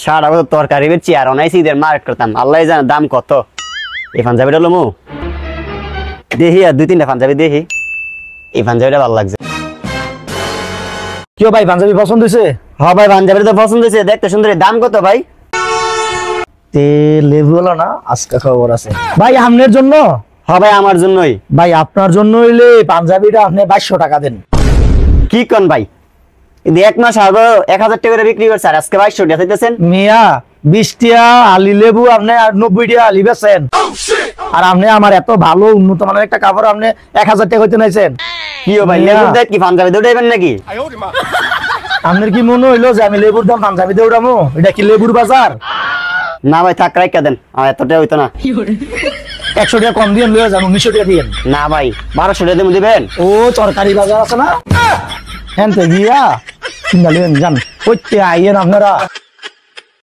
সারা বছর তরকারি বেচি আর অনাইছি ঈদের মার্কেট করতাম, আল্লাহ জানে দাম কত। এই পাঞ্জাবিটা লমু দেখি, আর 2-3টা পাঞ্জাবি দেখি। এই পাঞ্জাবিটা ভালো লাগছে। কি ভাই পাঞ্জাবি পছন্দ হয়েছে? হ্যাঁ ভাই পাঞ্জাবিটা তো পছন্দ হয়েছে, দেখতে সুন্দর। দাম কত ভাই? লেবু হলো না, আজকে খবর আছে ভাই আপনার জন্য। হ্যাঁ ভাই আমার জন্যই। ভাই আপনার জন্য হইলে পাঞ্জাবিটা আপনি 2200 টাকা দেন। কি কোন ভাই, কিন্তু 1 মাস আগে 1000 টাকা করে বিক্রি করছে, আর আজকে 2200 টাকা চাইতেছেন? মিয়া 20 টাকা আলি লেবু আপনি আর 90 টাকা আলি বেচেন, আর আপনি আমার এত ভালো উন্নত মানের একটা কাপড় আপনি 1000 টাকা হইতে নাইছেন। কি ও ভাই, লেবুর দাম কি পাঞ্জাবি দৌড়াইবেন নাকি? আপনার কি মনে হইলো যে আমি লেবুর দাম পাঞ্জাবি দৌড়ামো? এটা কি লেবুর বাজার? না ভাই থাক, রাইখা দেন, আমার এতটা হইতো না। 100 টাকা কম দিয়ে লয়ে যান, 1900 টাকা দিয়েন। না ভাই 1200 টাকা দিয়ে দিবেন। ও তরকারি বাজার আছে না, হ্যাঁ তো গিয়া কিনা লইন যান, কইতে আইয়েন আপনারা।